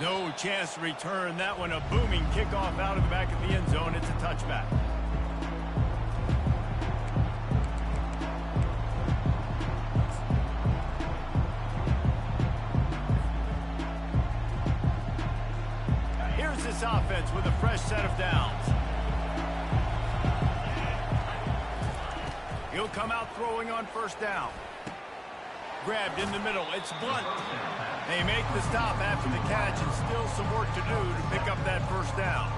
No chance to return that one. A booming kickoff out of the back of the end zone. It's a touchback. Here's this offense with a fresh set of downs. He'll come out throwing on first down. Grabbed in the middle. It's Blunt. They make the stop after the catch and still some work to do to pick up that first down.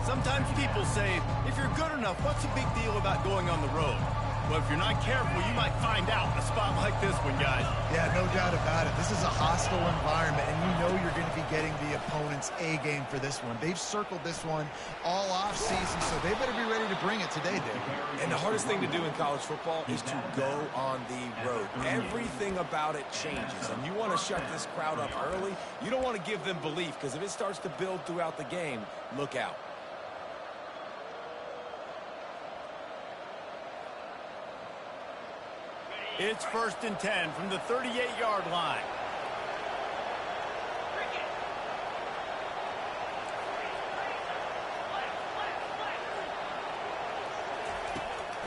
Sometimes people say, if you're good enough, what's the big deal about going on the road? Well, if you're not careful, you might find out in a spot like this one, guys. Yeah, no doubt about it. This is a hostile environment, and you know you're going to be getting the opponent's A game for this one. They've circled this one all offseason, so they better be ready to bring it today, Dave. And the hardest thing to do in college football is to go on the road. Everything about it changes, and you want to shut this crowd up early. You don't want to give them belief, because if it starts to build throughout the game, look out. It's 1st and 10 from the 38-yard line.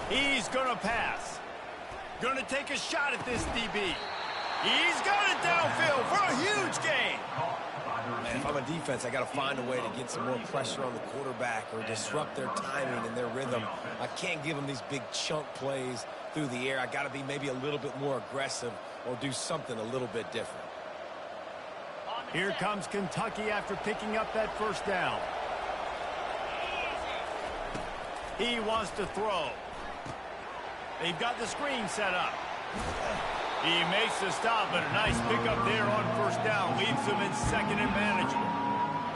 He's going to pass. Going to take a shot at this DB. He's got it downfield for a huge gain. Man, if I'm a defense, I got to find a way to get some more pressure on the quarterback or disrupt their timing and their rhythm. I can't give them these big chunk plays through the air. I got to be maybe a little bit more aggressive or do something a little bit different. Here comes Kentucky after picking up that first down. He wants to throw. They've got the screen set up. He makes the stop, but a nice pickup there on first down. Leaves them in second and manageable.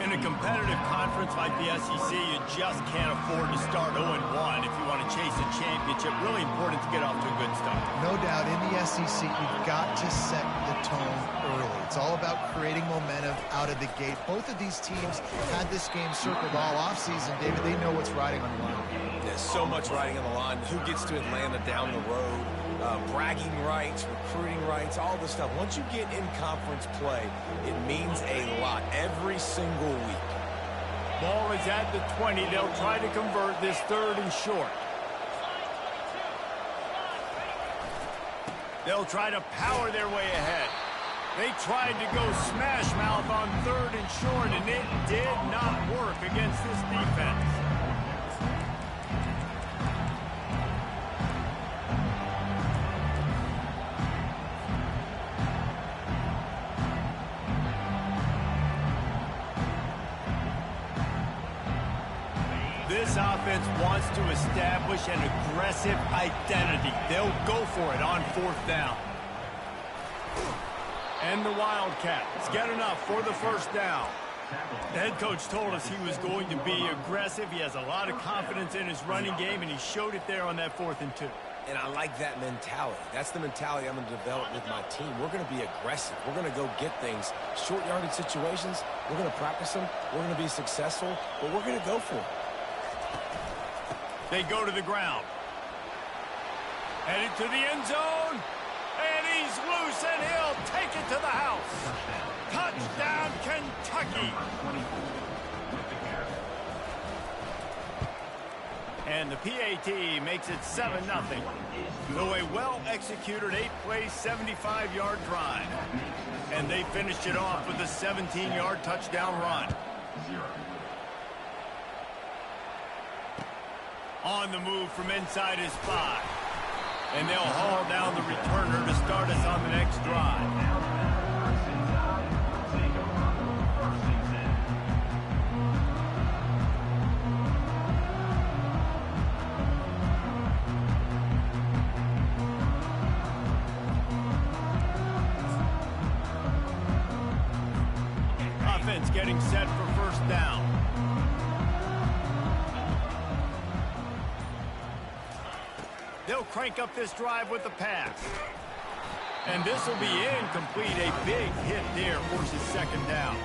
In a competitive conference like the SEC, you just can't afford to start 0-1 if you want to chase a championship. Really important to get off to a good start. No doubt, in the SEC, you've got to set the tone early. It's all about creating momentum out of the gate. Both of these teams had this game circled all offseason, David. They know what's riding on the line. There's so much riding on the line. Who gets to Atlanta down the road? Bragging rights, recruiting rights, all this stuff. Once you get in conference play, it means a lot every single week. Ball is at the 20. They'll try to convert this 3rd and short. They'll try to power their way ahead. They tried to go smash mouth on 3rd and short, and it did not work against this defense. This offense wants to establish an aggressive identity. They'll go for it on 4th down. And the Wildcats get enough for the first down. The head coach told us he was going to be aggressive. He has a lot of confidence in his running game, and he showed it there on that 4th and 2. And I like that mentality. That's the mentality I'm going to develop with my team. We're going to be aggressive. We're going to go get things. Short yardage situations, we're going to practice them. We're going to be successful, but we're going to go for it. They go to the ground. Headed to the end zone. And he's loose, and he'll take it to the house. Touchdown, Kentucky. And the PAT makes it 7-0. So a well-executed 8-play, 75-yard drive. And they finished it off with a 17-yard touchdown run. On the move from inside his 5. And they'll haul down the returner to start us on the next drive. Offense getting set for first down. They'll crank up this drive with the pass. And this will be incomplete. A big hit there forces second down.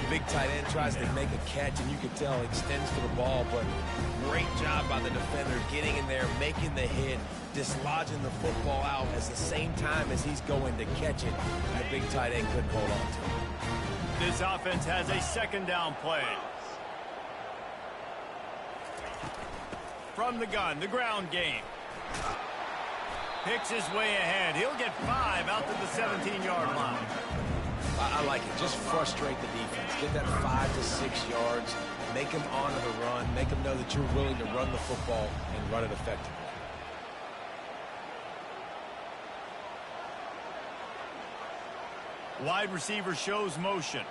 The big tight end tries to make a catch, and you can tell he extends for the ball, but great job by the defender getting in there, making the hit, dislodging the football out at the same time as he's going to catch it. And the big tight end couldn't hold on to it. This offense has a second down play. From the gun, the ground game. Picks his way ahead. He'll get 5 out to the 17-yard line. I like it. Just frustrate the defense. Get that 5 to 6 yards. Make them honor the run. Make them know that you're willing to run the football and run it effectively. Wide receiver shows motion.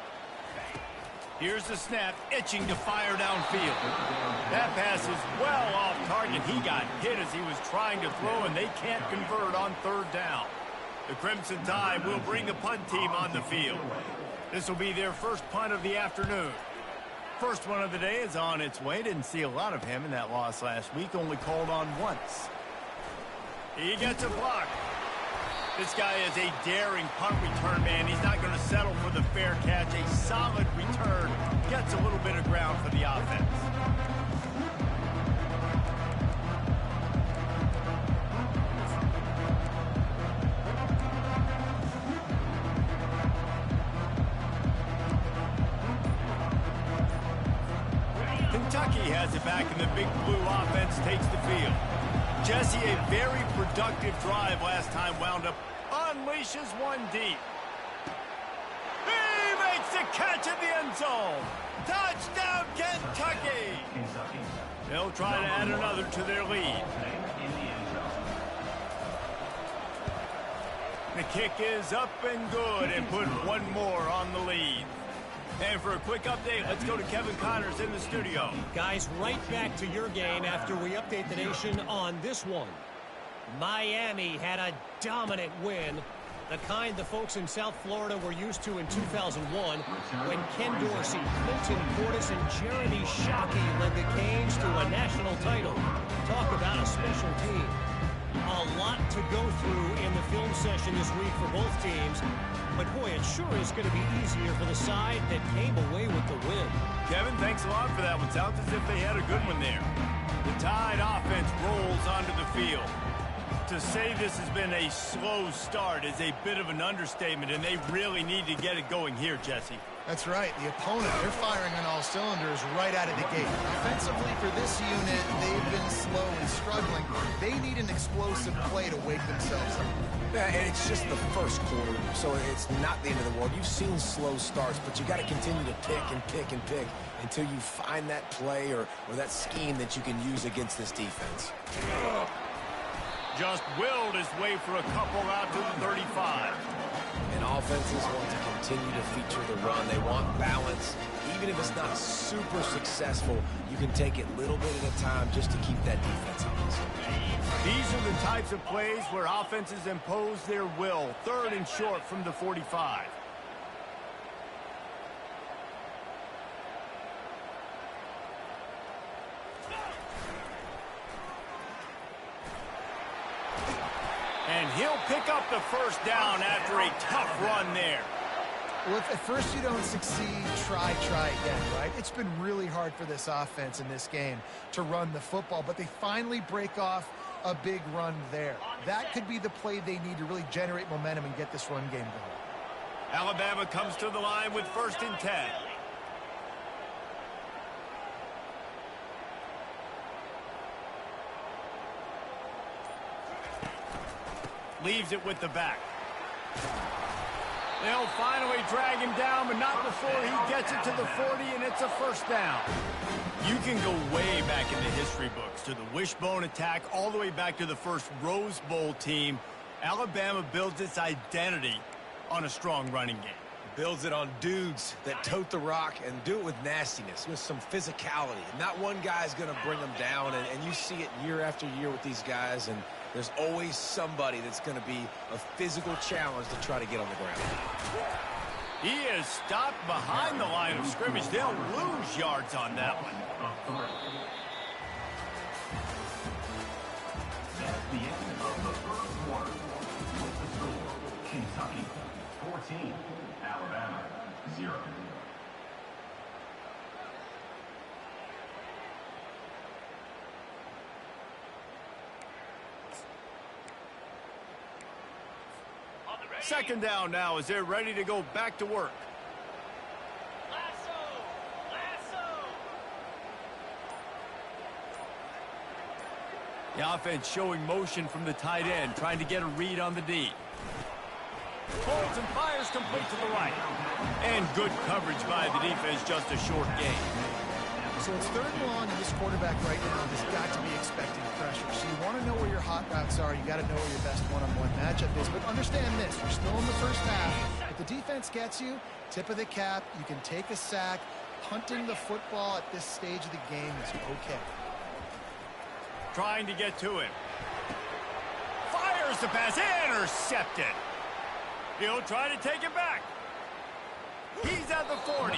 Here's the snap, itching to fire downfield. That pass is well off target. He got hit as he was trying to throw, and they can't convert on third down. The Crimson Tide will bring the punt team on the field. This will be their first punt of the afternoon. First one of the day is on its way. Didn't see a lot of him in that loss last week, only called on once. He gets a block. This guy is a daring punt return man. He's not going to settle for the fair catch. A solid return. Gets a little bit of ground for the offense. Kentucky has it back, and the Big Blue offense takes the field. Jesse, a very productive drive last time, wound up unleashes one deep. He makes the catch in the end zone. Touchdown, Kentucky. They'll try to add another to their lead. The kick is up and good, and put one more on the lead. And for a quick update, let's go to Kevin Connors in the studio. Guys, right back to your game after we update the nation on this one. Miami had a dominant win, the kind the folks in South Florida were used to in 2001 when Ken Dorsey, Clinton Portis, and Jeremy Shockey led the Canes to a national title. Talk about a special team. A lot to go through in the film session this week for both teams. But, boy, it sure is going to be easier for the side that came away with the win. Kevin, thanks a lot for that one. Sounds as if they had a good one there. The Tide offense rolls onto the field. To say this has been a slow start is a bit of an understatement, and they really need to get it going here, Jesse. That's right. The opponent, they're firing on all cylinders right out of the gate. Offensively for this unit, they've been slow and struggling. They need an explosive play to wake themselves up. Yeah, and it's just the first quarter, so it's not the end of the world. You've seen slow starts, but you got to continue to pick and pick and pick until you find that play or that scheme that you can use against this defense. Just willed his way for a couple out to the 35. And offenses want to continue to feature the run. They want balance. Even if it's not super successful, you can take it little bit at a time just to keep that defense honest. These are the types of plays where offenses impose their will. Third and short from the 45. And he'll pick up the first down after a tough run there. Well, if at first you don't succeed, try again, right? It's been really hard for this offense in this game to run the football, but they finally break off a big run there. That could be the play they need to really generate momentum and get this run game going. Alabama comes to the line with 1st and 10. Leaves it with the back. They'll finally drag him down, but not before he gets it to the 40, and it's a first down. You can go way back in the history books to the wishbone attack, all the way back to the first Rose Bowl team. Alabama builds its identity on a strong running game. Builds it on dudes that tote the rock and do it with nastiness, with some physicality. Not one guy's going to bring them down, and you see it year after year with these guys, and there's always somebody that's going to be a physical challenge to try to get on the ground. He is stopped behind the line of scrimmage. They'll lose yards on that one. That's the end of the first quarter. With the score, Kentucky 14, Alabama 0. Second down now as they're ready to go back to work. The offense showing motion from the tight end, trying to get a read on the D. Holds and fires complete to the right. And good coverage by the defense, just a short gain. So it's 3rd and long, and this quarterback right now has got to be expecting pressure. So you want to know where your hot routes are. You got to know where your best one-on-one matchup is. But understand this, we're still in the first half. If the defense gets you, tip of the cap, you can take a sack. Punting the football at this stage of the game is okay. Trying to get to him. Fires the pass, intercepted. He'll try to take it back. He's at the 40.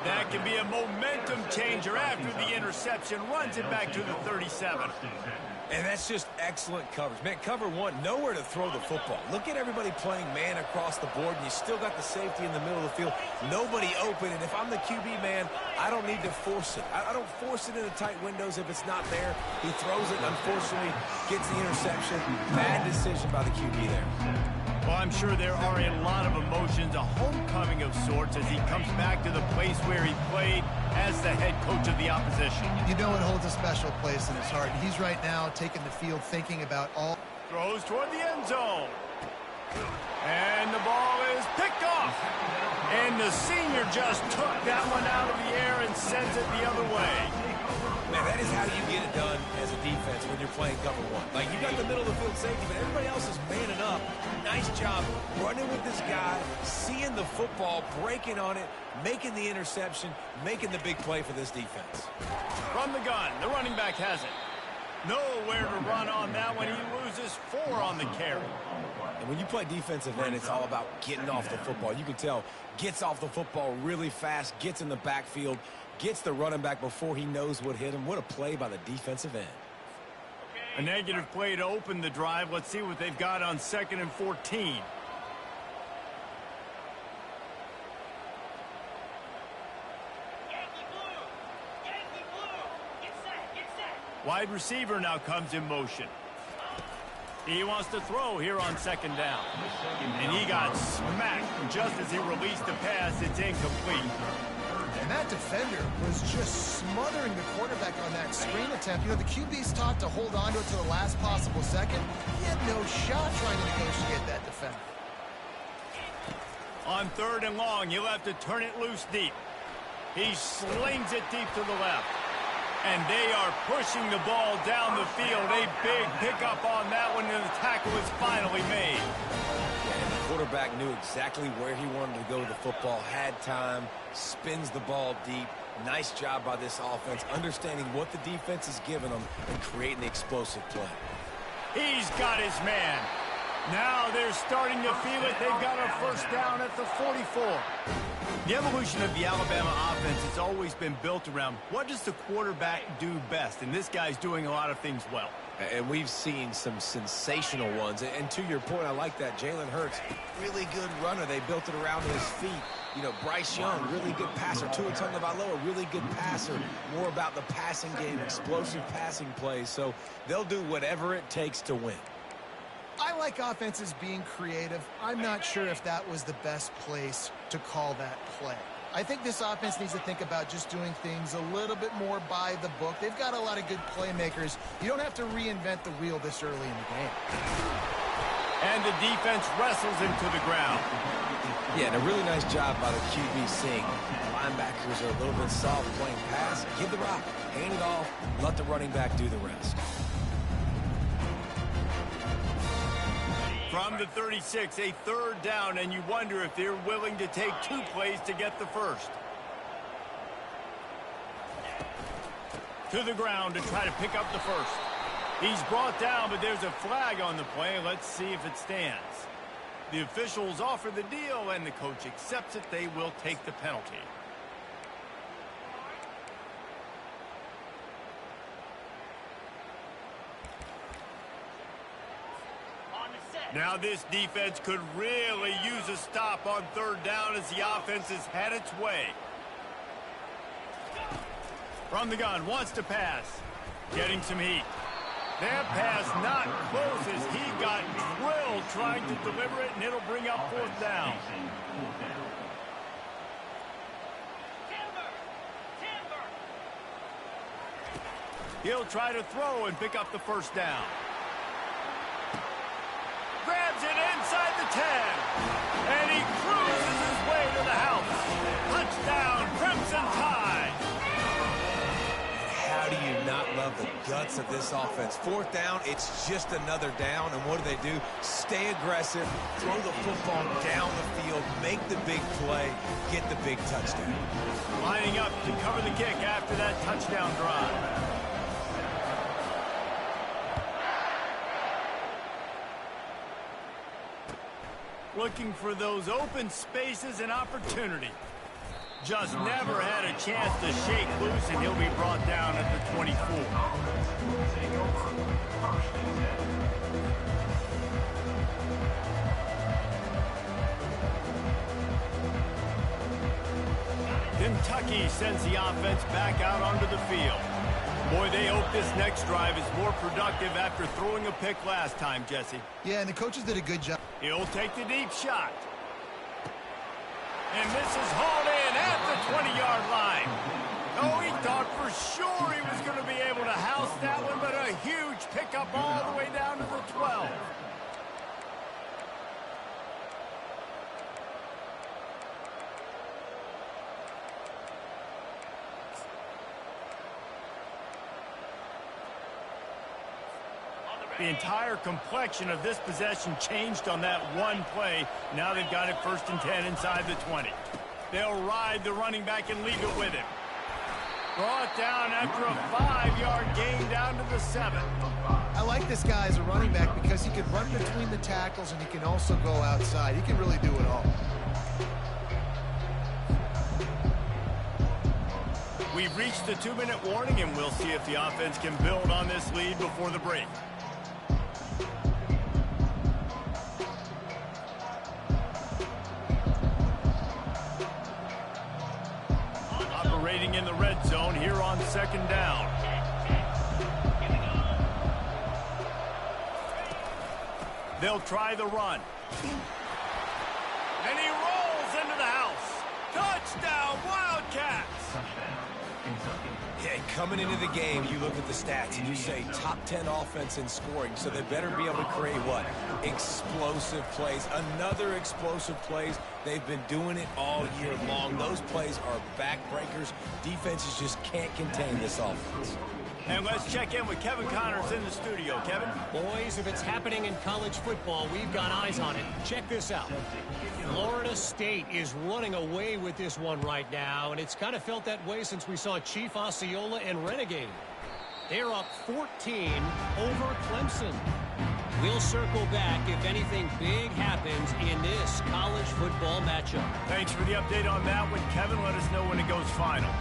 That can be a momentum changer after the interception. Runs it back to the 37. And that's just excellent coverage. Man, cover one, nowhere to throw the football. Look at everybody playing man across the board, and you still got the safety in the middle of the field. Nobody open, and if I'm the QB, man, I don't need to force it. I don't force it into tight windows if it's not there. He throws it, unfortunately, gets the interception. Bad decision by the QB there. Well, I'm sure there are a lot of emotions, a homecoming of sorts, as he comes back to the place where he played as the head coach of the opposition. You know it holds a special place in his heart. He's right now taking the field thinking about all... Throws toward the end zone. And the ball is picked off. And the senior just took that one out of the air and sends it the other way. Man, that is how you get it done as a defense when you're playing cover one. Like, you got the middle of the field safety, but everybody else is manning up. Nice job running with this guy, seeing the football, breaking on it, making the interception, making the big play for this defense. From the gun, the running back has it. Nowhere to run on that one. He loses 4 on the carry. And when you play defensive end, it's all about getting off the football. You can tell, gets off the football really fast, gets in the backfield, gets the running back before he knows what hit him. What a play by the defensive end. A negative play to open the drive. Let's see what they've got on 2nd and 14. Wide receiver now comes in motion. He wants to throw here on 2nd down. And he got smacked just as he released the pass. It's incomplete. And that defender was just smothering the quarterback on that screen attempt. You know, the QB's taught to hold on to it to the last possible second. He had no shot trying to negotiate that defender. On 3rd and long, he'll have to turn it loose deep. He slings it deep to the left. And they are pushing the ball down the field. A big pickup on that one, and the tackle is finally made. And the quarterback knew exactly where he wanted to go with the football, had time, spins the ball deep. Nice job by this offense, understanding what the defense is giving them and creating the explosive play. He's got his man. Now they're starting to feel it. They've got a 1st down at the 44. The evolution of the Alabama offense has always been built around what does the quarterback do best, and this guy's doing a lot of things well. And we've seen some sensational ones. And to your point, I like that. Jalen Hurts, really good runner. They built it around his feet. You know, Bryce Young, really good passer. Tua Tagovailoa, really good passer. More about the passing game, explosive passing plays. So they'll do whatever it takes to win. I like offenses being creative. I'm not sure if that was the best place to call that play. I think this offense needs to think about just doing things a little bit more by the book. They've got a lot of good playmakers. You don't have to reinvent the wheel this early in the game. And the defense wrestles him to the ground. Yeah, and a really nice job by the QB seeing linebackers are a little bit soft playing pass. Give the rock, hand it off, let the running back do the rest. From the 36, a 3rd down, and you wonder if they're willing to take 2 plays to get the 1st. To the ground to try to pick up the 1st. He's brought down, but there's a flag on the play. Let's see if it stands. The officials offer the deal, and the coach accepts it. They will take the penalty. Now this defense could really use a stop on 3rd down as the offense has had its way. From the gun, wants to pass. Getting some heat. That pass not close as he got drilled trying to deliver it, and it'll bring up 4th down. He'll try to throw and pick up the first down. Grabs it inside the 10. And he cruises his way to the house. Touchdown, Crimson Tide. How do you not love the guts of this offense? Fourth down, it's just another down. And what do? Stay aggressive, throw the football down the field, make the big play, get the big touchdown. Lining up to cover the kick after that touchdown drive. Looking for those open spaces and opportunity. Just never had a chance to shake loose, and he'll be brought down at the 24. Kentucky sends the offense back out onto the field. Boy, they hope this next drive is more productive after throwing a pick last time, Jesse. Yeah, and the coaches did a good job. He'll take the deep shot. And this is hauled in at the 20-yard line. Oh, he thought for sure he was going to be able to house that one, but a huge pickup all the way down to the 12. The entire complexion of this possession changed on that one play. Now they've got it 1st and 10 inside the 20. They'll ride the running back and leave it with him. Brought down after a 5-yard gain down to the 7. I like this guy as a running back because he can run between the tackles and he can also go outside. He can really do it all. We've reached the 2-minute warning, and we'll see if the offense can build on this lead before the break. Operating in the red zone here on 2nd down. They'll try the run. And he rolls into the house. Touchdown, Wildcats! Yeah, coming into the game, you look at the stats and you say top 10 offense in scoring, so they better be able to create what? Explosive plays. Another explosive plays. They've been doing it all year long. Those plays are backbreakers. Defenses just can't contain this offense. And let's check in with Kevin Connors in the studio. Kevin? Boys, if it's happening in college football, we've got eyes on it. Check this out. Florida State is running away with this one right now, and it's kind of felt that way since we saw Chief Osceola and Renegade. They're up 14 over Clemson. We'll circle back if anything big happens in this college football matchup. Thanks for the update on that one, Kevin. Let us know when it goes final.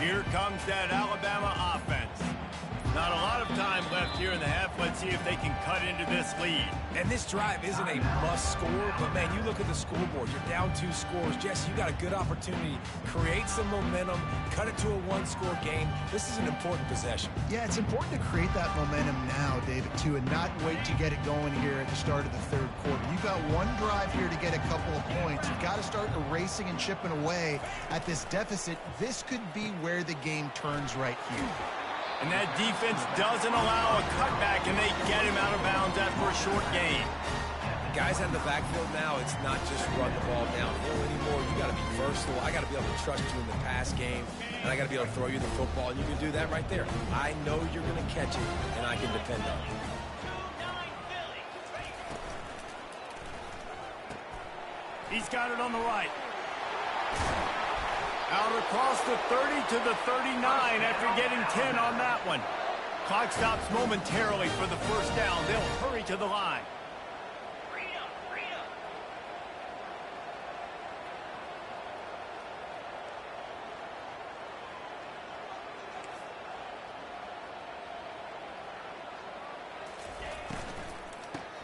Here comes that Alabama offense. Not a lot of time left here in the half. Let's see if they can cut into this lead. And this drive isn't a must score, but man, you look at the scoreboard. You're down 2 scores. Jesse, you got a good opportunity. Create some momentum. Cut it to a 1-score game. This is an important possession. Yeah, it's important to create that momentum now, David, too, and not wait to get it going here at the start of the 3rd quarter. You've got one drive here to get a couple of points. You've got to start erasing and chipping away at this deficit. This could be where the game turns right here. And that defense doesn't allow a cutback, and they get him out of bounds after a short gain. Guys out of the backfield now, it's not just run the ball downhill anymore. You got to be versatile. I got to be able to trust you in the pass game, and I got to be able to throw you the football, and you can do that right there. I know you're going to catch it, and I can depend on it. He's got it on the right. Out across the 30 to the 39 after getting 10 on that one. Clock stops momentarily for the first down. They'll hurry to the line.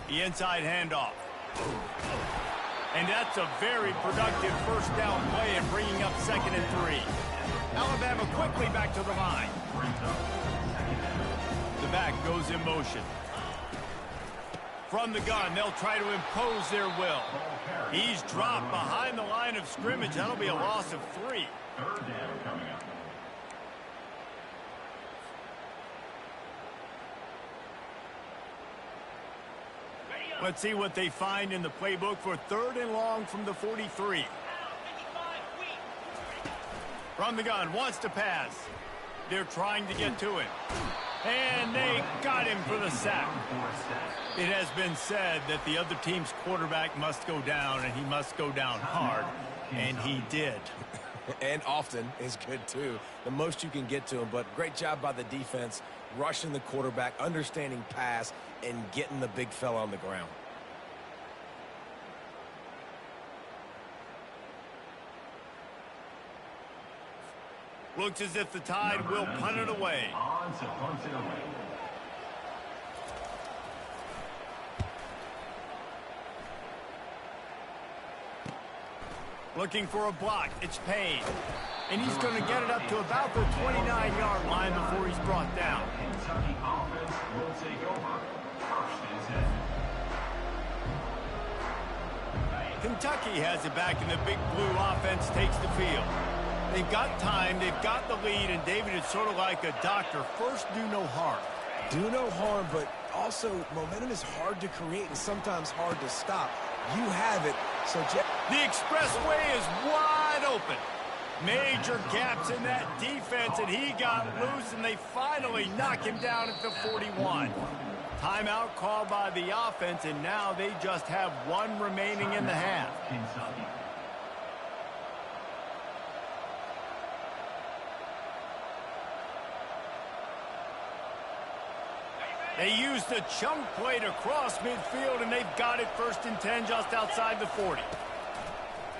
The inside handoff. And that's a very productive first down play and bringing up 2nd and 3. Alabama quickly back to the line. The back goes in motion. From the gun, they'll try to impose their will. He's dropped behind the line of scrimmage. That'll be a loss of 3. Third down coming up. Let's see what they find in the playbook for 3rd and long from the 43. From the gun, wants to pass. They're trying to get to it. And they got him for the sack. It has been said that the other team's quarterback must go down, and he must go down hard. And he did. And often is good, too. The most you can get to him, but great job by the defense, rushing the quarterback, understanding pass, and getting the big fella on the ground. Looks as if the Tide will punt it away. On to punt it away. Looking for a block. It's Payne. And he's going to get it up to about the 29-yard line before he's brought down. Kentucky offense will take over. 1st and 10. Kentucky has it back, and the Big Blue offense takes the field. They've got time, they've got the lead, and David, it's sort of like a doctor. First, do no harm. Do no harm, but also momentum is hard to create and sometimes hard to stop. You have it, so the expressway is wide open. Major gaps in that defense, and he got loose, and they finally knock him down at the 41. Timeout called by the offense, and now they just have 1 remaining in the half. Kentucky. They used the chunk play to cross midfield, and they've got it 1st and 10 just outside the 40.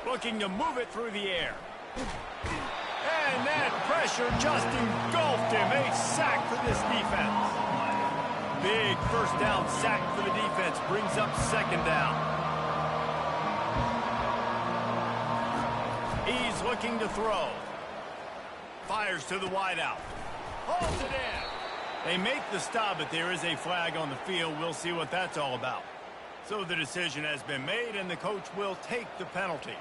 Looking to move it through the air. And that pressure just engulfed him. A sack for this defense. Big 1st down sack for the defense. Brings up 2nd down. He's looking to throw. Fires to the wideout. Holds it in. They make the stop, but there is a flag on the field. We'll see what that's all about. So the decision has been made, and the coach will take the penalty.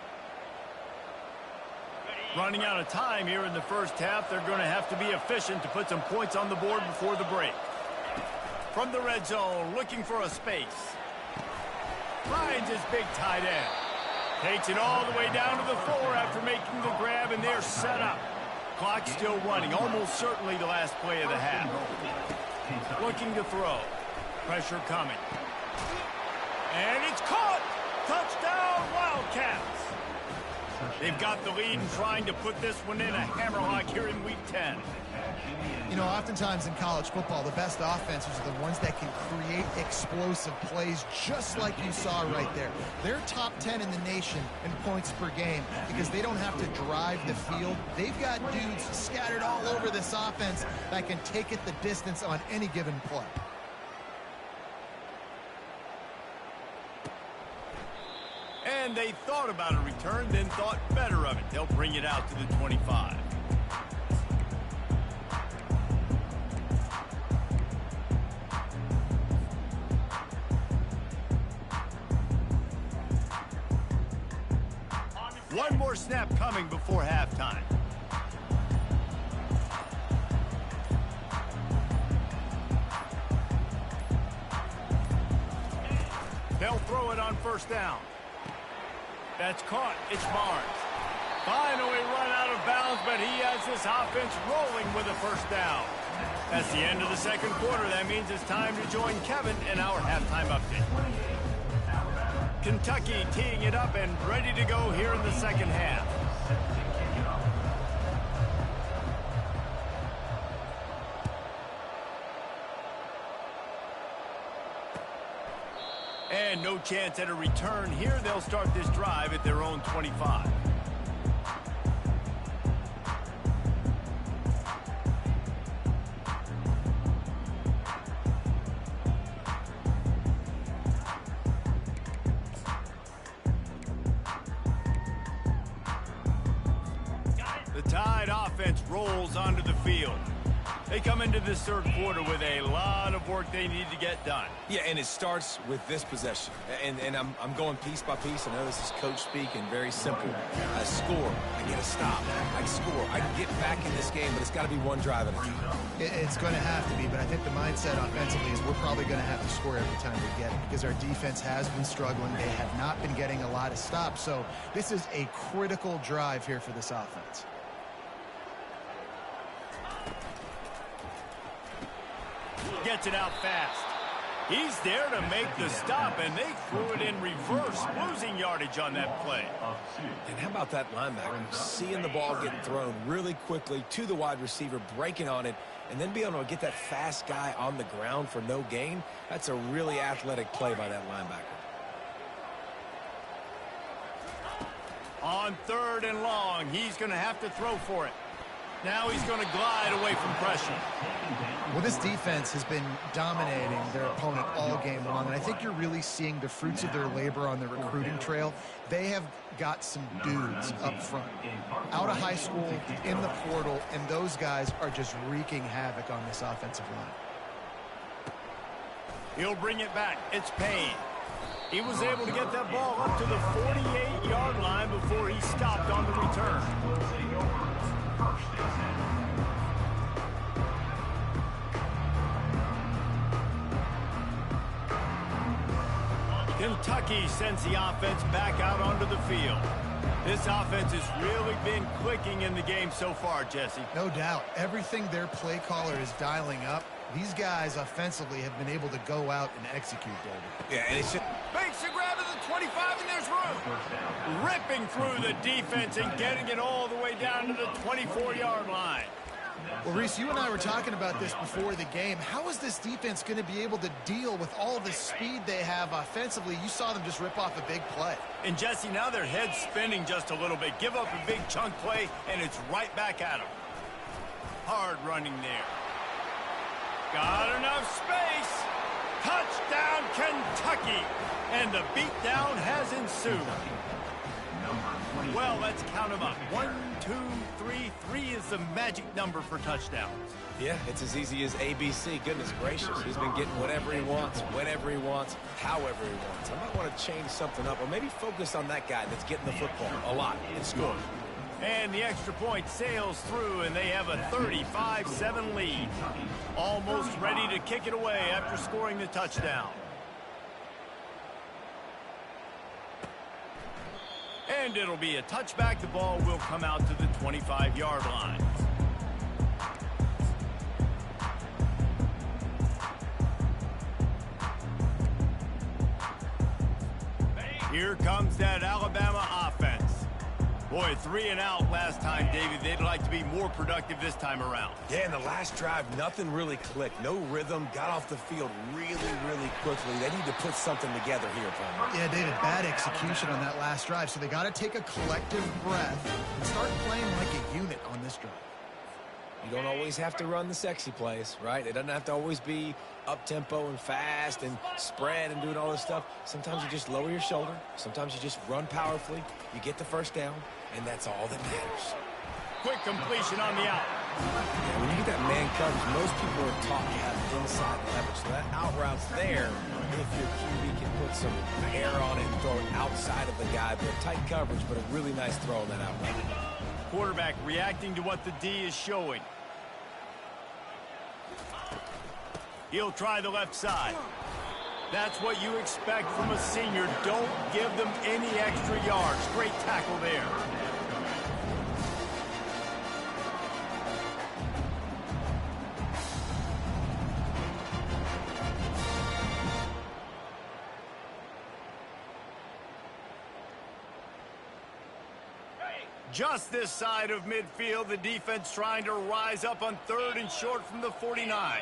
Running out of time here in the 1st half. They're going to have to be efficient to put some points on the board before the break. From the red zone, looking for a space. Finds his big tight end. Takes it all the way down to the 4 after making the grab, and they're set up. Clock still running, almost certainly the last play of the half. Looking to throw. Pressure coming. And it's caught! Touchdown, Wildcats! They've got the lead and trying to put this one in a hammerlock here in Week 10. You know, oftentimes in college football, the best offenses are the ones that can create explosive plays, just like you saw right there. They're top 10 in the nation in points per game because they don't have to drive the field. They've got dudes scattered all over this offense that can take it the distance on any given play. And they thought about a return, then thought better of it. They'll bring it out to the 25. One more snap coming before halftime. They'll throw it on 1st down. That's caught. It's Barnes. Finally run out of bounds, but he has this offense rolling with a 1st down. That's the end of the 2nd quarter. That means it's time to join Kevin in our halftime update. Kentucky teeing it up and ready to go here in the 2nd half. And no chance at a return here. They'll start this drive at their own 25. The Tide offense rolls onto the field. They come into this third quarter with a lot of work they need to get done. Yeah, and it starts with this possession. And I'm going piece by piece. I know this is coach speak and very simple. I score. I get a stop. I score. I get back in this game, but it's got to be one drive at a time. It's going to have to be, but I think the mindset offensively is we're probably going to have to score every time we get it because our defense has been struggling. They have not been getting a lot of stops. So this is a critical drive here for this offense. Gets it out fast. He's there to make the stop, and they threw it in reverse, losing yardage on that play. And how about that linebacker seeing the ball getting thrown really quickly to the wide receiver, breaking on it, and then being able to get that fast guy on the ground for no gain? That's a really athletic play by that linebacker. On 3rd and long, he's going to have to throw for it. Now he's going to glide away from pressure. Well, this defense has been dominating their opponent all game long, and I think you're really seeing the fruits of their labor on the recruiting trail. They have got some dudes up front, out of high school, in the portal, and those guys are just wreaking havoc on this offensive line. He'll bring it back. It's Payne. He was able to get that ball up to the 48-yard line before he stopped on the return. Kentucky sends the offense back out onto the field. This offense has really been clicking in the game so far, Jesse. No doubt. Everything their play caller is dialing up, these guys offensively have been able to go out and execute, David. Yeah, and it's just... Makes the grab at the 25, and there's room. Ripping through the defense and getting it all the way down to the 24-yard line. Well, Reese, you and I were talking about this before the game. How is this defense going to be able to deal with all the speed they have offensively? You saw them just rip off a big play. And, Jesse, now their head's spinning just a little bit. Give up a big chunk play, and it's right back at them. Hard running there. Got enough space. Touchdown, Kentucky. And the beatdown has ensued. Well, let's count them up. 1, 2, 3. 3 is the magic number for touchdowns. Yeah, it's as easy as ABC. Goodness gracious. He's been getting whatever he wants, whenever he wants, however he wants. I might want to change something up or maybe focus on that guy that's getting the football a lot and scoring. And the extra point sails through, and they have a 35-7 lead. Almost ready to kick it away after scoring the touchdown. And it'll be a touchback. The ball will come out to the 25-yard line. Here comes that Alabama offense. Boy, 3 and out last time, David. They'd like to be more productive this time around. Yeah, in the last drive, nothing really clicked. No rhythm. Got off the field really, really quickly. They need to put something together here, Palmer. Yeah, David, bad execution on that last drive. So they got to take a collective breath and start playing like a unit on this drive. You don't always have to run the sexy plays, right? It doesn't have to always be up-tempo and fast and spread and doing all this stuff. Sometimes you just lower your shoulder. Sometimes you just run powerfully. You get the first down, and that's all that matters. Quick completion on the out. Yeah, when you get that man coverage, most people are taught to have inside leverage. So that out route's there if your QB can put some air on it and throw it outside of the guy. But tight coverage, but a really nice throw on that out route. Quarterback reacting to what the D is showing. He'll try the left side. That's what you expect from a senior. Don't give them any extra yards. Great tackle there. Just this side of midfield, the defense trying to rise up on 3rd and short from the 49.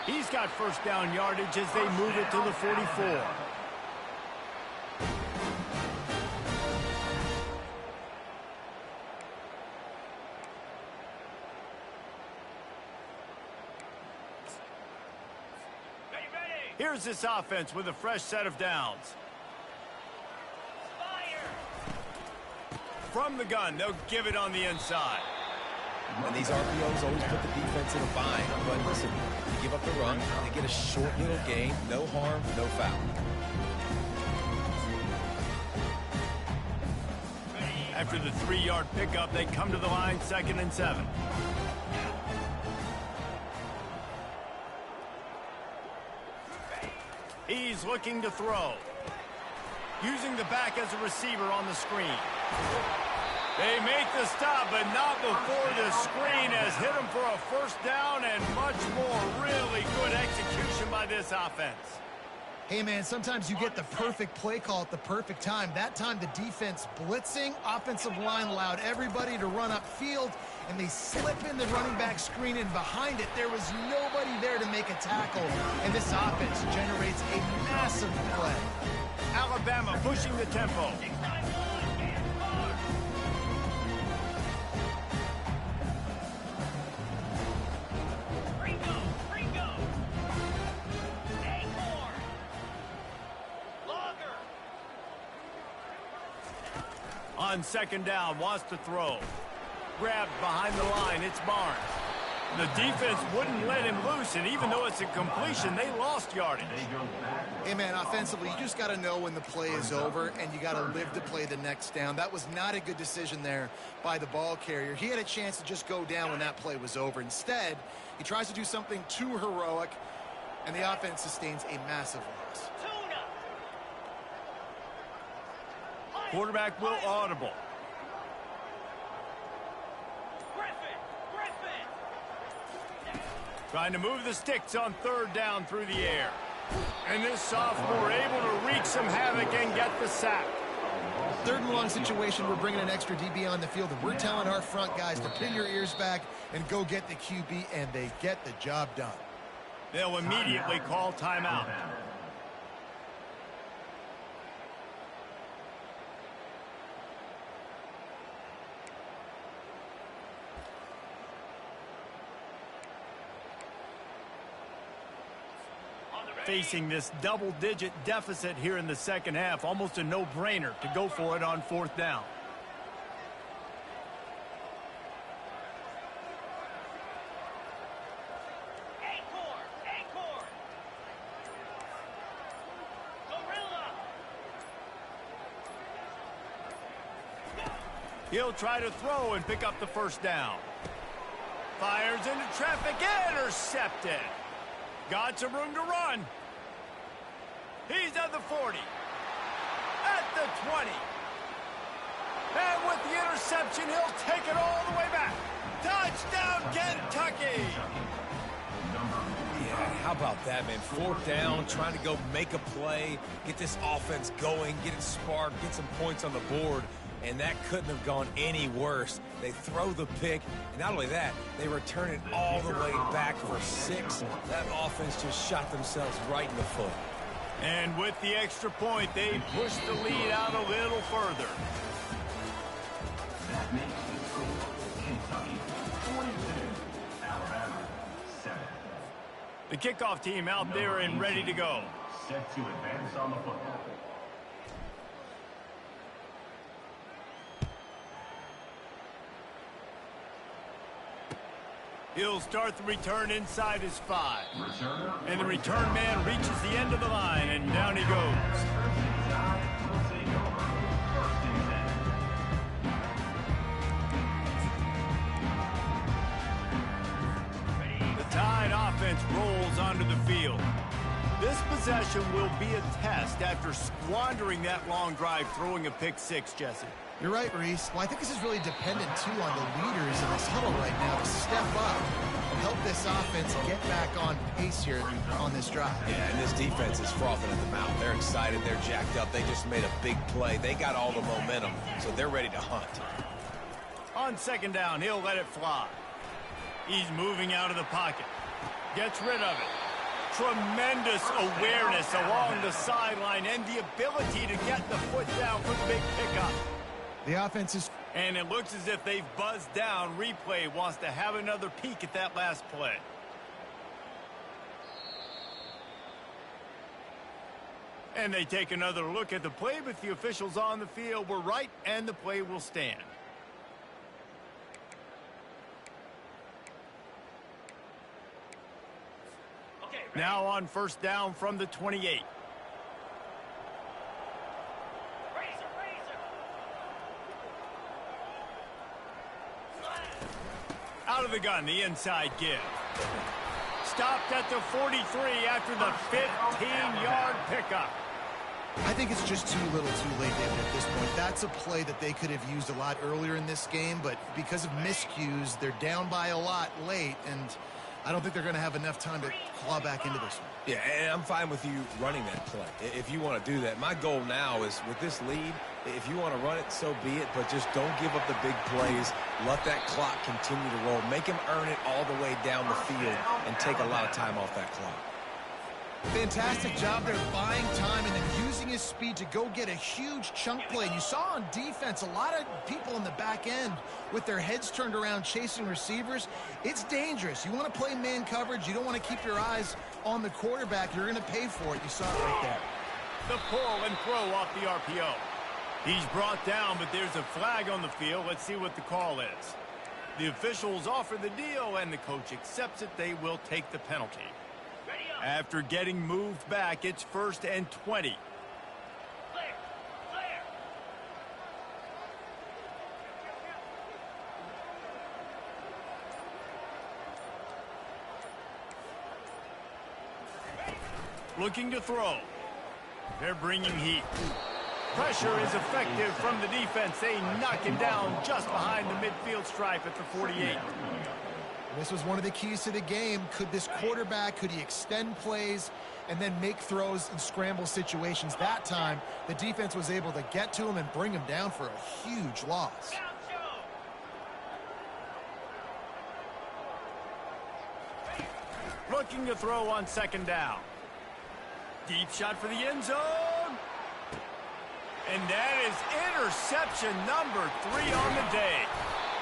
He's got first down yardage as they move it to the 44. Here's this offense with a fresh set of downs. From the gun, they'll give it on the inside. And these RPOs always put the defense in a bind. But listen, you give up the run, they get a short little gain, no harm, no foul. After the 3-yard pickup, they come to the line 2nd and 7. He's looking to throw. Using the back as a receiver on the screen. They make the stop, but not before the screen has hit him for a first down and much more. Really good execution by this offense. Hey, man, sometimes you get the perfect play call at the perfect time. That time, the defense blitzing, offensive line allowed everybody to run upfield, and they slip in the running back screen, and behind it, there was nobody there to make a tackle, and this offense generates a massive play. Alabama pushing the tempo. On 2nd down, wants to throw. Grabbed behind the line, it's Barnes. The defense wouldn't let him loose, and even though it's a completion, they lost yardage. Hey, man, offensively, you just got to know when the play is over, and you got to live to play the next down. That was not a good decision there by the ball carrier. He had a chance to just go down when that play was over. Instead, he tries to do something too heroic, and the offense sustains a massive loss. Quarterback will audible. Trying to move the sticks on 3rd down through the air. And this sophomore able to wreak some havoc and get the sack. 3rd and long situation, we're bringing an extra DB on the field, and we're telling our front guys to pin your ears back and go get the QB, and they get the job done. They'll immediately call timeout. Facing this double-digit deficit here in the 2nd half, almost a no-brainer to go for it on 4th down. He'll try to throw and pick up the 1st down. Fires into traffic, intercepted. Got some room to run. He's at the 40. At the 20. And with the interception, he'll take it all the way back. Touchdown, Kentucky! Yeah, how about that, man? 4th down, trying to go make a play, get this offense going, get it sparked, get some points on the board. And that couldn't have gone any worse. They throw the pick, and not only that, they return it all the way back for 6. That offense just shot themselves right in the foot. And with the extra point, they push the lead out a little further. That makes the score Kentucky 42, Alabama 7. The kickoff team out there and ready to go. Set to advance on the football. He'll start the return inside his 5. Returner. And the return man reaches the end of the line, and down he goes. The Tide offense rolls onto the field. This possession will be a test after squandering that long drive throwing a pick 6, Jesse. You're right, Reese. Well, I think this is really dependent, too, on the leaders in this huddle right now to step up and help this offense get back on pace here on this drive. Yeah, and this defense is frothing at the mouth. They're excited. They're jacked up. They just made a big play. They got all the momentum, so they're ready to hunt. On 2nd down, he'll let it fly. He's moving out of the pocket. Gets rid of it. Tremendous awareness along the sideline and the ability to get the foot down for the big pickup. The offense is... And it looks as if they've buzzed down. Replay wants to have another peek at that last play. And they take another look at the play, but the officials on the field were right, and the play will stand. Now on first down from the 28. Out of the gun, the inside give. Stopped at the 43 after the 15-yard pickup. I think it's just too little too late, David, at this point. That's a play that they could have used a lot earlier in this game, but because of miscues, they're down by a lot late, and I don't think they're going to have enough time to claw back into this one. Yeah, and I'm fine with you running that play if you want to do that. My goal now is with this lead, if you want to run it, so be it, but just don't give up the big plays. Let that clock continue to roll. Make him earn it all the way down the field and take a lot of time off that clock. Fantastic job there buying time and then using his speed to go get a huge chunk play. You saw on defense a lot of people in the back end with their heads turned around chasing receivers. It's dangerous. You want to play man coverage. You don't want to keep your eyes on the quarterback. You're going to pay for it. You saw it right there. The pull and throw off the RPO. He's brought down, but there's a flag on the field. Let's see what the call is. The officials offer the deal, and the coach accepts it. They will take the penalty. After getting moved back, it's 1st and 20. Looking to throw. They're bringing heat. Pressure is effective from the defense. They knock him down just behind the midfield stripe at the 48. This was one of the keys to the game. Could this quarterback, could he extend plays and then make throws in scramble situations? That time, the defense was able to get to him and bring him down for a huge loss. Looking to throw on 2nd down. Deep shot for the end zone. And that is interception number 3 on the day.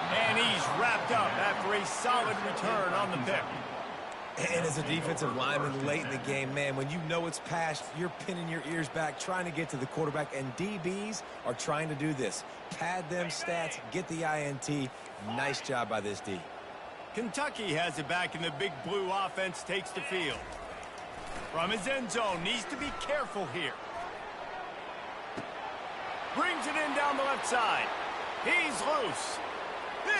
And he's wrapped up after a solid return on the pick. And as a defensive lineman late in the game, man, when you know it's passed, you're pinning your ears back, trying to get to the quarterback, and DBs are trying to do this. Pad them stats, get the INT. Nice job by this D. Kentucky has it back, and the big blue offense takes the field. From his end zone, needs to be careful here. Brings it in down the left side. He's loose.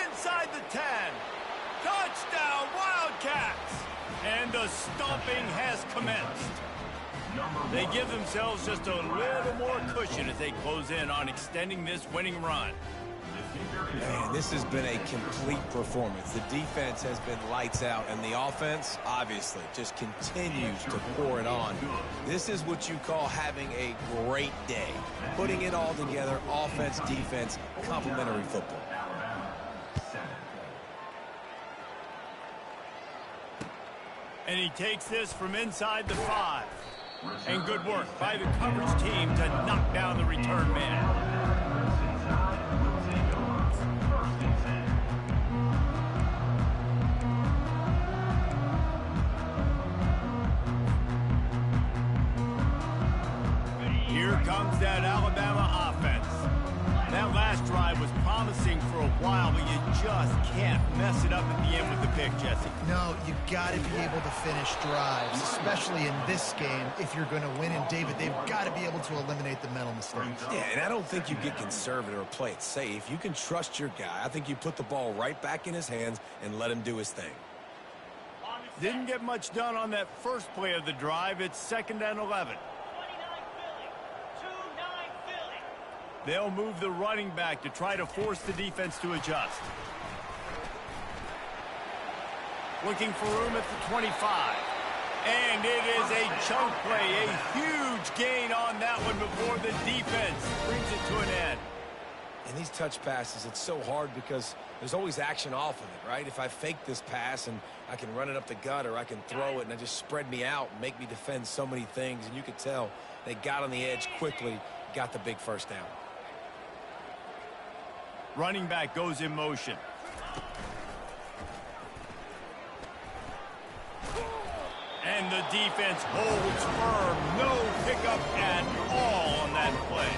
Inside the 10. Touchdown, Wildcats! And the stomping has commenced. They give themselves just a little more cushion as they close in on extending this winning run. Man, this has been a complete performance. The defense has been lights out, and the offense, obviously, just continues to pour it on. This is what you call having a great day. Putting it all together, offense, defense, complementary football. And he takes this from inside the 5. And good work by the coverage team to knock down the return man. Here comes that Alabama offense. That last drive was promising for a while, but you just can't mess it up at the end with the pick, Jesse. No, you've got to be able to finish drives, especially in this game. If you're going to win, and David, they've got to be able to eliminate the mental mistakes. Yeah, and I don't think you get conservative or play it safe. You can trust your guy. I think you put the ball right back in his hands and let him do his thing. Didn't get much done on that first play of the drive. It's 2nd and 11. They'll move the running back to try to force the defense to adjust. Looking for room at the 25. And it is a chunk play, a huge gain on that one before the defense brings it to an end. And these touch passes, it's so hard because there's always action off of it, right? If I fake this pass and I can run it up the gut, or I can throw it and it just spread me out and make me defend so many things. And you could tell they got on the edge quickly, got the big first down. Running back goes in motion. And the defense holds firm. No pickup at all on that play.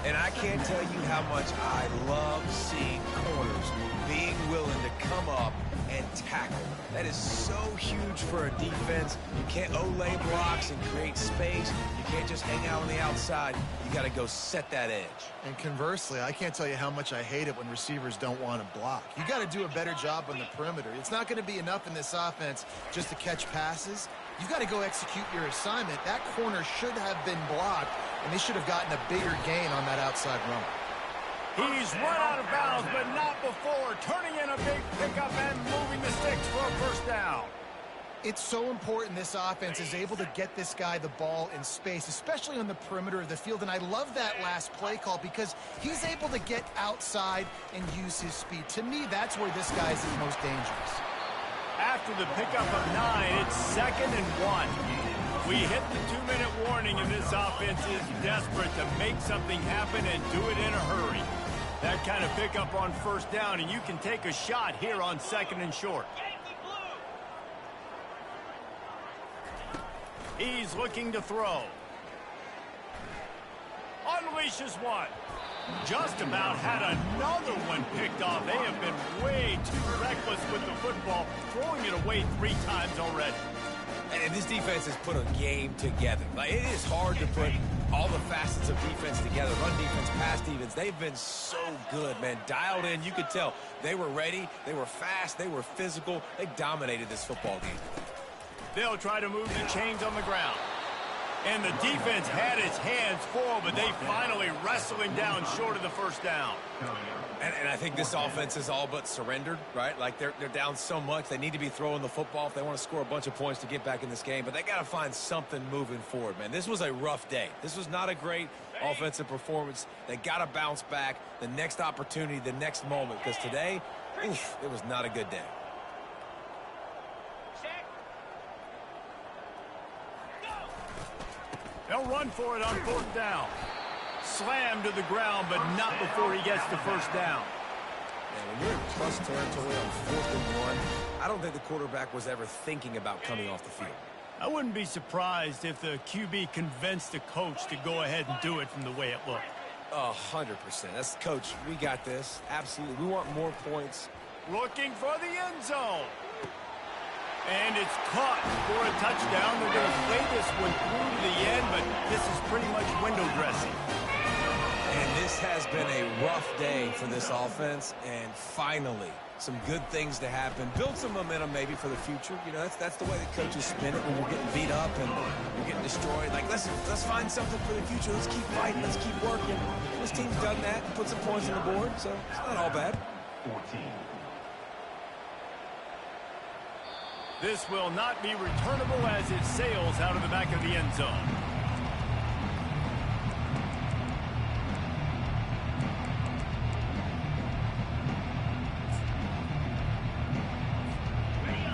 And I can't tell you how much I love seeing corners being willing to come up and tackle. That is so huge for a defense. You can't olay blocks and create space. You can't just hang out on the outside. You got to go set that edge. And conversely, I can't tell you how much I hate it when receivers don't want to block. You got to do a better job on the perimeter. It's not going to be enough in this offense just to catch passes. You got to go execute your assignment. That corner should have been blocked, and they should have gotten a bigger gain on that outside run. He's run out of bounds, but not before. Turning in a big pickup and moving the sticks for a first down. It's so important this offense is able to get this guy the ball in space, especially on the perimeter of the field. And I love that last play call because he's able to get outside and use his speed. To me, that's where this guy is the most dangerous. After the pickup of 9, it's 2nd and 1. We hit the 2-minute warning, and this offense is desperate to make something happen and do it in a hurry. That kind of pickup on first down, and you can take a shot here on 2nd and short. He's looking to throw. Unleashes one. Just about had another one picked off. They have been way too reckless with the football, throwing it away 3 times already. And this defense has put a game together. Like, it is hard to put all the facets of defense together. Run defense, pass defense. They've been so good, man. Dialed in. You could tell they were ready. They were fast. They were physical. They dominated this football game. They'll try to move the chains on the ground. And the defense had its hands full, but they finally wrestle him down short of the first down. And I think this offense is all but surrendered, right? Like, they're down so much. They need to be throwing the football if they want to score a bunch of points to get back in this game. But they got to find something moving forward, man. This was a rough day. This was not a great offensive performance. They got to bounce back the next opportunity, the next moment. Because today, oof, it was not a good day. They'll run for it on 4th down. Slammed to the ground, but not before he gets the first down. And when you're in plus territory on 4th and 1, I don't think the quarterback was ever thinking about coming off the field. I wouldn't be surprised if the QB convinced the coach to go ahead and do it from the way it looked. 100%. That's, coach, we got this. Absolutely. We want more points. Looking for the end zone. And it's caught for a touchdown. They're going to play this one through to the end, but this is pretty much window dressing. And this has been a rough day for this offense, and finally, some good things to happen. Build some momentum maybe for the future. You know, that's the way the coaches spin it when you're getting beat up and you're getting destroyed. Like, let's find something for the future. Let's keep fighting. Let's keep working. This team's done that, put some points on the board, so it's not all bad. 14. This will not be returnable as it sails out of the back of the end zone.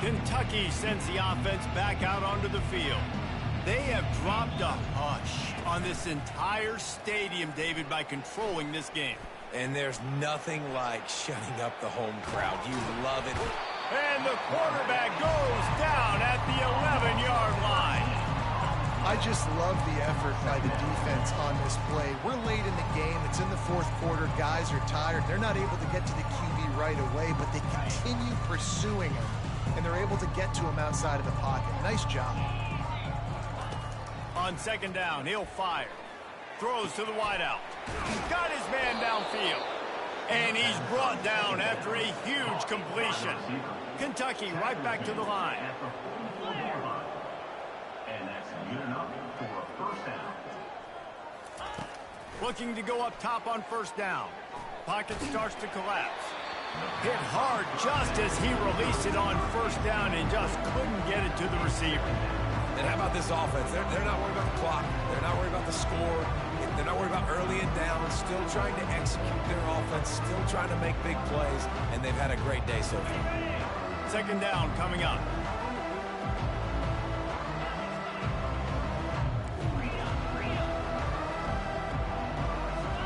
Kentucky sends the offense back out onto the field. They have dropped a hush on this entire stadium, David, by controlling this game. And there's nothing like shutting up the home crowd. You love it. And the quarterback goes down at the 11-yard line. I just love the effort by the defense on this play. We're late in the game. It's in the 4th quarter. Guys are tired. They're not able to get to the QB right away, but they continue pursuing him, and they're able to get to him outside of the pocket. Nice job. On 2nd down, he'll fire. Throws to the wideout. Got his man downfield. And he's brought down after a huge completion. Kentucky right back to the line. And that's good enough for a first down. Looking to go up top on 1st down. Pocket starts to collapse. Hit hard just as he released it on 1st down and just couldn't get it to the receiver. And how about this offense? They're not worried about the clock. They're not worried about the score. They're not worried about early and down. Still trying to execute their offense. Still trying to make big plays. And they've had a great day so far. 2nd down coming up.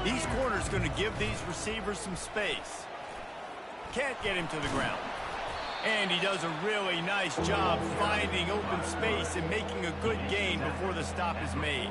These corners going to give these receivers some space. Can't get him to the ground. And he does a really nice job finding open space and making a good gain before the stop is made.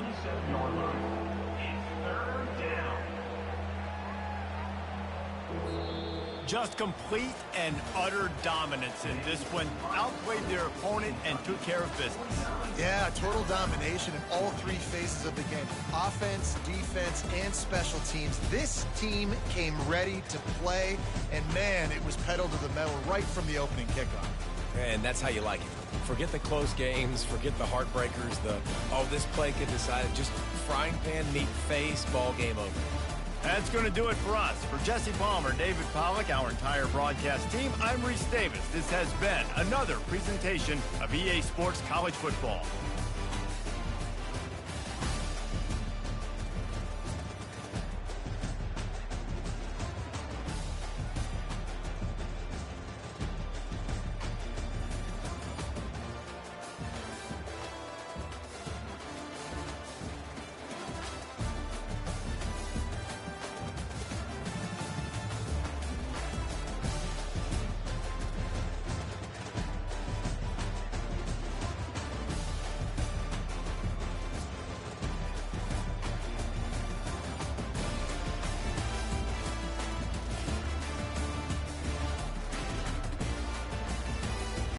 Just complete and utter dominance in this one. Outplayed their opponent and took care of business. Yeah, total domination in all three phases of the game. Offense, defense, and special teams. This team came ready to play, and man, it was pedal to the metal right from the opening kickoff. And that's how you like it. Forget the close games, forget the heartbreakers, this play could decide it. Just frying pan, meat face, ball game over. That's going to do it for us. For Jesse Palmer, David Pollack, our entire broadcast team, I'm Reese Davis. This has been another presentation of EA Sports College Football.